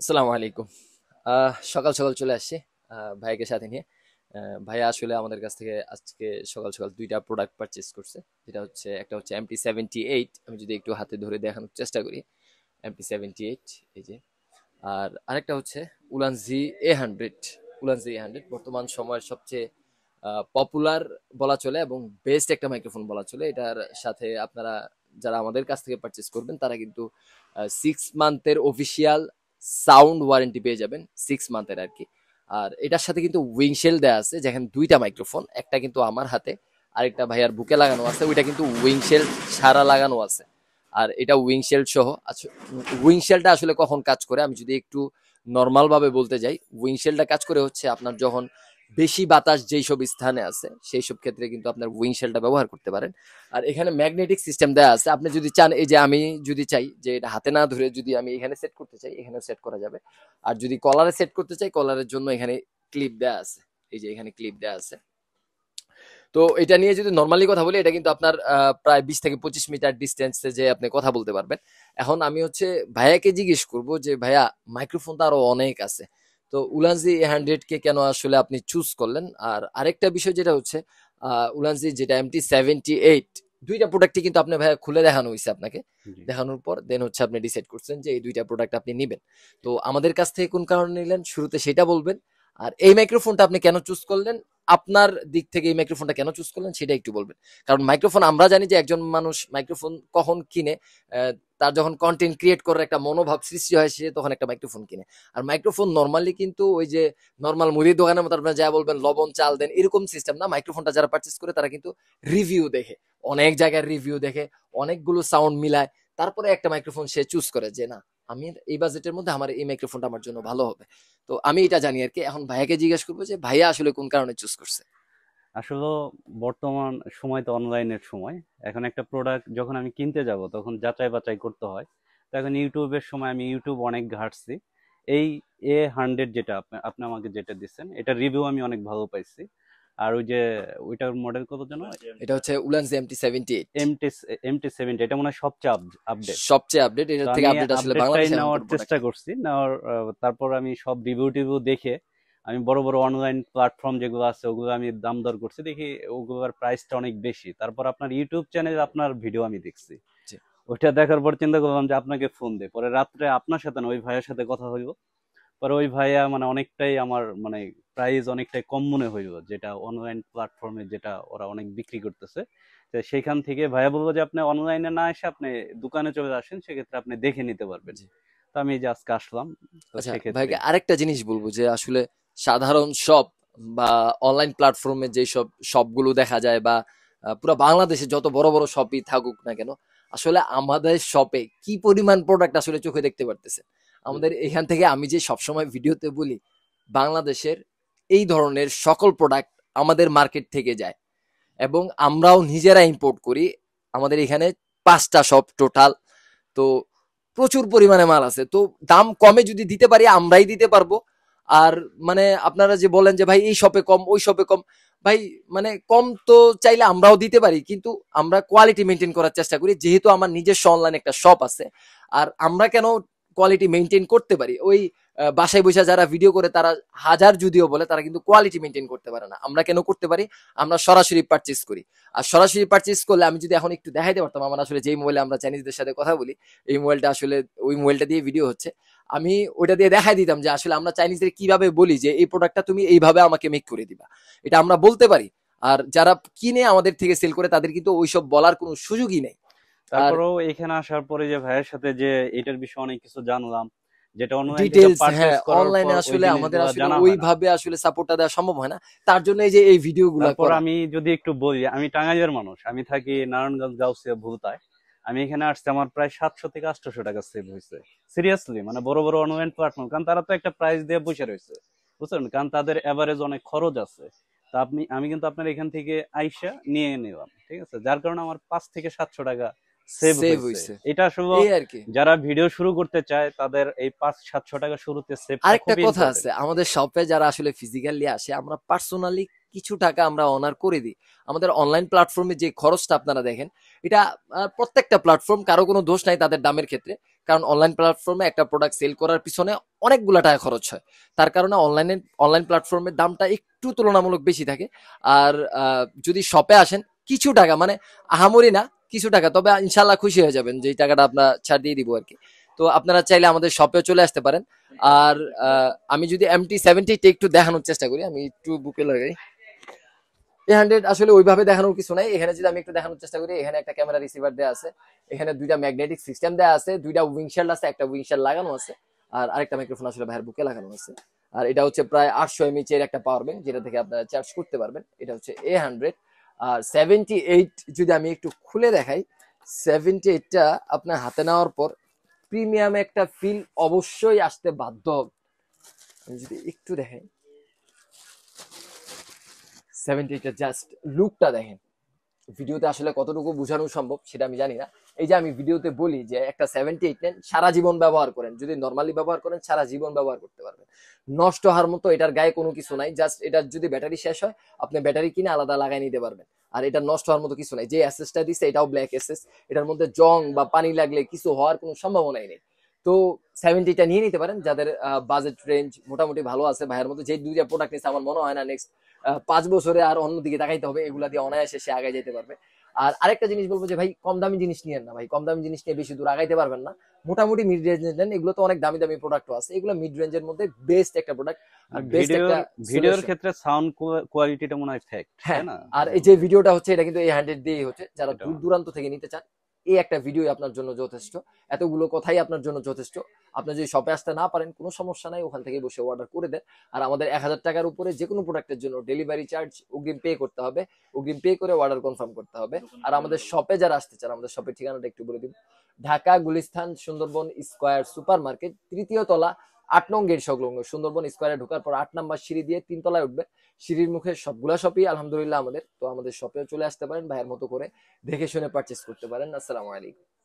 আসসালামু আলাইকুম। সকাল সকাল চলে আসছি ভাইকে সাথে নিয়ে। ভাইয়া আসলে আমাদের কাছ থেকে আজকে সকাল সকাল দুইটা প্রোডাক্ট পারচেজ করছে। যেটা হচ্ছে একটা হচ্ছে MT78, আমি যদি একটু হাতে ধরে দেখানোর চেষ্টা করি। MT78 এই যে। আর আরেকটা হচ্ছে উলানজি A100। উলানজি A100 বর্তমান সময়ের সবচেয়ে পপুলার বলা চলে এবং বেস্ট একটা মাইক্রোফোন বলা চলে। এটার সাথে আপনারা যারা আমাদের কাছ থেকে পারচেস করবেন তারা কিন্তু 6 মান্থের অফিসিয়াল সাউন্ড ওয়ারেন্টি পেয়ে যাবেন, 6 মান্থের আর কি। আর এটার সাথে কিন্তু উইংশেল দেওয়া আছে, যেখানে দুইটা মাইক্রোফোন, একটা কিন্তু আমার হাতে, আরেকটা ভাইয়ার বুকে লাগানো আছে, ওইটা কিন্তু উইংশেল ছাড়া লাগানো আছে। আর এটা উইংশেল সহ। আচ্ছা, উইংশেলটা আসলে কখন কাজ করে আমি যদি একটু নর্মাল ভাবে বলতে যাই, উইংশেলটা কাজ করে হচ্ছে আপনার যখন বেশি বাতাস যেই সব স্থানে আছে সেই সব ক্ষেত্রে কিন্তু আপনার উইংশেলটা ব্যবহার করতে পারেন। আর এখানে ম্যাগনেটিক সিস্টেম দেওয়া আছে, আপনি যদি চান, এই যে আমি যদি চাই যে এটা হাতে না ধরে যদি আমি এখানে সেট করতে চাই, এখানে সেট করা যাবে। আর যদি কলারে সেট করতে চাই, কলারের জন্য এখানে ক্লিপ দেওয়া আছে। এই যে এখানে ক্লিপ দেওয়া আছে। তো এটা নিয়ে যদি নর্মালি কথা বলি, এটা কিন্তু আপনার প্রায় 20 থেকে 25 মিটার ডিস্টেন্সে যে আপনি কথা বলতে পারবেন। এখন আমি হচ্ছে ভাইয়াকে জিজ্ঞেস করব যে ভাইয়া, মাইক্রোফোন তো আরো অনেক আছে, তো উলানজি A100 কে কেন আসলে আপনি চুজ করলেন? আর আরেকটা বিষয় যেটা হচ্ছে উলানজি যেটা MT78, দুইটা প্রোডাক্টই কিন্তু আপনি ভাইয়া খুলে দেখানো হয়েছে আপনাকে। জি। দেখানোর পর দেন হচ্ছে আপনি ডিসাইড করছেন যে এই দুইটা প্রোডাক্ট আপনি নিবেন। তো আমাদের কাছ থেকে কোন কারণে নিলেন শুরুতে সেটা বলবেন। আর এই মাইক্রোফোনটা আপনি কেন চুজ করলেন, আপনার দিক থেকে এই মাইক্রোফোনটা কেন চুজ করলেন সেটা একটু বলবেন। কারণ মাইক্রোফোন আমরা জানি যে একজন মানুষ মাইক্রোফোন কখন কিনে, তার যখন কন্টেন্ট ক্রিয়েট করার একটা মনোভাব সৃষ্টি হয়, সে তখন একটা মাইক্রোফোন কিনে। আর মাইক্রোফোন নর্মালি কিন্তু ওই যে নর্মাল মুদির দোকানের মতো আপনার যা বলবেন লবণ চাল দেন এরকম সিস্টেম না। মাইক্রোফোনটা যারা পারচেস করে তারা কিন্তু রিভিউ দেখে, অনেক জায়গার রিভিউ দেখে, অনেকগুলো সাউন্ড মিলায়, তারপরে একটা মাইক্রোফোন সে চুজ করে যে না, আমি এই বাজেটের মধ্যে আমার এই মাইক্রোফোনটা আমার জন্য ভালো হবে। তো আমি এটা জানি আর কি। এখন ভাইয়াকে জিজ্ঞেস করবো যে ভাইয়া আসলে কোন কারণে চুজ করছে। আসলে বর্তমান সময় তো অনলাইনের সময়। এখন একটা প্রোডাক্ট যখন আমি কিনতে যাব তখন যাচাই বাছাই করতে হয়। তো এখন ইউটিউবের সময় আমি ইউটিউব অনেক ঘাঁটছি। এই A100 যেটা আপনি আমাকে যেটা দিচ্ছেন এটার রিভিউ আমি অনেক ভালো পাইছি। আর ওই যে ওইটার মডেল কত যেন? এটা হচ্ছে উলানজি MT78, এমটি MT70, এটা মনে হয় সবচেয়ে আপডেট। সবচেয়ে আপডেট। তো এটার থেকে আমি আপডেট আসলে আপডেটটাই বাংলাদেশে এখন নেওয়ার কোনো প্রোডাক্ট চেষ্টা নেই। করছি তারপর আমি সব রিভিউ টিভিউ দেখে আমি বড় বড় অনলাইন প্ল্যাটফর্ম যেগুলো আছে ওগুলো আমি দাম দর করছি, দেখি ওগুলোর প্রাইসটা অনেক বেশি। তারপর আপনার ইউটিউব চ্যানেলে আপনার ভিডিও আমি দেখছি। জি। ওইটা দেখার পর চিন্তা করলাম যে আপনাকে ফোন দে, পরে রাত্রে আপনার সাথে না ওই ভাইয়ের সাথে কথা হইলো। পরে ওই ভাইয়া মানে অনেকটাই আমার মানে প্রাইস অনেকটাই কম মনে হইলো, যেটা অনলাইন প্ল্যাটফর্মে যেটা ওরা অনেক বিক্রি করতেছে। তো সেইখান থেকে ভাইয়া বলবো যে আপনি অনলাইনে না এসে আপনি দোকানে চলে আসেন, সেক্ষেত্রে আপনি দেখে নিতে পারবেন। জি। তো আমি এই যে আজকে আসলাম, তো আচ্ছা সেক্ষেত্রে ভাইকে আরেকটা জিনিস বলবো যে আসলে সাধারণ শপ বা অনলাইন প্ল্যাটফর্মে যে সব শপগুলো দেখা যায়, বা পুরো বাংলাদেশে যত বড় বড় শপই থাকুক না কেন, আসলে আমাদের শপে কি পরিমাণ প্রোডাক্ট আসলে চোখে দেখতে পারতেছে। আমাদের এখান থেকে আমি যে সবসময় ভিডিওতে বলি, বাংলাদেশের এই ধরনের সকল প্রোডাক্ট আমাদের মার্কেট থেকে যায় এবং আমরাও নিজেরা ইম্পোর্ট করি। আমাদের এখানে 5টা শপ টোটাল। তো প্রচুর পরিমাণে মাল আছে, তো দাম কমে যদি দিতে পারি আমরাই দিতে পারবো। আর মানে আপনারা যে বলেন যে ভাই এই শপে কম ওই শপে কম, ভাই মানে কম তো চাইলে আমরাও দিতে পারি, কিন্তু আমরা কোয়ালিটি মেনটেন করার চেষ্টা করি, যেহেতু আমার নিজস্ব অনলাইন একটা শপ আছে। আর আমরা কেন কোয়ালিটি মেনটেন করতে পারি, ওই বাসায় বসে যারা ভিডিও করে তারা হাজার যদিও বলে, তারা কিন্তু কোয়ালিটি মেনটেন করতে পারে না। আমরা কেন করতে পারি? আমরা সরাসরি পারচেস করি। আর সরাসরি পারচেস করলে আমি যদি এখন একটু দেখাইতে পারতাম, আমার আসলে যেই মোবাইলে আমরা চাইনিজদের সাথে কথা বলি, এই মোবাইলটা আসলে ওই মোবাইলটা দিয়ে ভিডিও হচ্ছে, আমি ওইটা দিয়ে দেখাই দিতাম যে আসলে আমরা চাইনিজদের কিভাবে বলি যে এই প্রোডাক্টটা তুমি এইভাবে আমাকে মেক করে দিবা। এটা আমরা বলতে পারি। আর যারা কিনে আমাদের থেকে সেল করে তাদের কিন্তু ওইসব বলার কোনো সুযোগই নেই। আর তারপরেও এখানে আসার পরে যে ভাইয়ের সাথে যে এটার বিষয়ে অনেক কিছু জানলাম, যেটা অনলাইন থেকে ডিটেলস, পারচেস হ্যাঁ, করার পর অনলাইনে ওই আসলে আমাদের জিনিসগুলো আসলে জানা হয় না। ওইভাবে আসলে সাপোর্টটা দেওয়া সম্ভব হয় না। তার জন্য এই যে এই ভিডিওগুলা তারপর করা। আমি যদি একটু বলি, আমি টাঙ্গাইলের মানুষ, আমি থাকি নারায়ণগঞ্জ গাউসিয়া ভুলতায়। আমি এখানে আসছি, আমার প্রায় 700 থেকে 800 টাকা সেভ হয়েছে। সিরিয়াসলি, মানে বড় বড় অনলাইন প্ল্যাটফর্ম, কারণ তারা তো একটা প্রাইস দিয়ে বসে রয়েছে, বুঝছেন, কারণ তাদের এভারেজ অনেক খরচ আছে। তা আমি কিন্তু আপনার এখান থেকে আইসা নিয়ে নিলাম, ঠিক আছে, যার কারণে আমার 500 থেকে 700 টাকা সেভ সেভ হয়েছে। হইছে এটা আসলে এই আর কি। যারা ভিডিও শুরু করতে চায় তাদের এই 500-700 টাকা শুরুতে সেভটা আরেকটা খুবই কথা ইম্পর্টেন্ট। আছে, আমাদের শপে যারা আসলে ফিজিক্যালি আসে, আমরা পার্সোনালি কিছু টাকা আমরা অনার করে দিই। আমাদের অনলাইন প্ল্যাটফর্মে যে খরচটা আপনারা দেখেন, এটা প্রত্যেকটা প্ল্যাটফর্ম, কারো কোনো দোষ নাই তাদের দামের ক্ষেত্রে, কারণ অনলাইন প্ল্যাটফর্মে একটা প্রোডাক্ট সেল করার পিছনে অনেকগুলা টাকা খরচ হয়, তার কারণে অনলাইন প্ল্যাটফর্মের দামটা একটু তুলনামূলক বেশি থাকে। আর যদি শপে আসেন কিছু টাকা, মানে আহামরি না, কিছু টাকা, তবে ইনশাল্লাহ খুশি হয়ে যাবেন যেই টাকাটা আমরা ছাড় দিয়ে দিব আর কি। তো আপনারা চাইলে আমাদের শপে চলে আসতে পারেন। আর আমি যদি MT-70 একটু দেখানোর চেষ্টা করি, আমি একটু বুকে লাগাই। A100 আসলে ওইভাবে দেখানোর কিছু নাই, এখানে যদি আমি একটু দেখানোর চেষ্টা করি, এখানে একটা ক্যামেরা রিসিভার দেওয়া আছে, এখানে দুইটা ম্যাগনেটিক সিস্টেম দেওয়া আছে, দুইটা উইংশিল্ড আছে, একটা উইংশিল্ড লাগানো আছে, আর আরেকটা মাইক্রোফোন আসলে ভাইয়ের বুকে লাগানো আছে। আর এটা হচ্ছে প্রায় 800 mAh এর একটা পাওয়ার ব্যাংক, যেটা থেকে আপনারা চার্জ করতে পারবেন। এটা হচ্ছে A100। আর 78 যদি আমি একটু খুলে দেখাই, 78টা আপনার হাতে নেওয়ার পর প্রিমিয়াম একটা ফিল অবশ্যই আসতে বাধ্য হবে। আমি যদি একটু দেখাই 78টা জাস্ট লুকটা দেখেন, ভিডিওতে আসলে কতটুকু বোঝানো সম্ভব সেটা আমি জানি না। এই যে আমি ভিডিওতে বলি যে একটা 78 নেন, সারা জীবন ব্যবহার করেন, যদি নর্মালি ব্যবহার করেন সারা জীবন ব্যবহার করতে পারবেন, নষ্ট হওয়ার মতো এটার গায়ে কোনো কিছু নাই। জাস্ট এটার যদি ব্যাটারি শেষ হয় আপনি ব্যাটারি কিনে আলাদা লাগাই নিতে পারবেন। আর এটা নষ্ট হওয়ার মতো কিছু নাই। যে অ্যাসেসটা দিছে এটাও ব্ল্যাক অ্যাসেস, এটার মধ্যে জং বা পানি লাগলে কিছু হওয়ার কোনো সম্ভাবনাই নেই। তো 70টা নিয়ে নিতে পারেন যাদের বাজেট রেঞ্জ মোটামুটি ভালো আছে। ভাইয়ের মতো যে দুইটা প্রোডাক্ট নিচ্ছে আমার মনে হয় না নেক্সট 5 বছরে আর অন্যদিকে তাকাইতে হবে, এগুলা দিয়ে অনায়াসে সে আগায় যেতে পারবে। আর আরেকটা জিনিস বলবো যে ভাই কম দামি জিনিস নিয়েন না ভাই, কম দামি জিনিস নিয়ে বেশি দূর আগাইতে পারবেন না। মোটামুটি মিড রেঞ্জের নেন, এগুলো তো অনেক দামি দামি প্রোডাক্টও আছে, এগুলো মিড রেঞ্জের মধ্যে বেস্ট একটা প্রোডাক্ট আর বেস্ট একটা ভিডিওর solution। ক্ষেত্রে সাউন্ড কোয়ালিটিটা মনে হয় ফ্যাক্ট, তাই হ্যাঁ, না? আর এই যে ভিডিওটা হচ্ছে এটা কিন্তু A100 দিয়েই হচ্ছে, যারা এটা দূর দূরান্ত থেকে নিতে চান এই একটা ভিডিও আপনার জন্য যথেষ্ট, এতগুলো কথাই আপনার জন্য যথেষ্ট। আপনি যদি শপে আসতে না পারেন কোনো সমস্যা নাই, ওখান থেকে বসে অর্ডার করে দেন। আর আমাদের 1000 টাকার উপরে যে কোনো প্রোডাক্টের জন্য ডেলিভারি চার্জ অগ্রিম পে করতে হবে, অগ্রিম পে করে অর্ডার কনফার্ম করতে হবে। আর আমাদের শপে যারা আসতে চান, আমাদের শপের ঠিকানাটা একটু বলে দিন। Dhaka Gulistan Sundarban square super market, 3য় তলা, 8 নং গেট সংলগ্ন। সুন্দরবন স্কয়ারে ঢোকার পর 8 নম্বর সিঁড়ি দিয়ে 3 তলায় উঠবে, সিঁড়ির মুখে সবগুলা শপই আলহামদুলিল্লাহ আমাদের। তো আমাদের শপে চলে আসতে পারেন, ভাইয়ের মতো করে দেখে শুনে পারচেস করতে পারেন। আসসালামু আলাইকুম।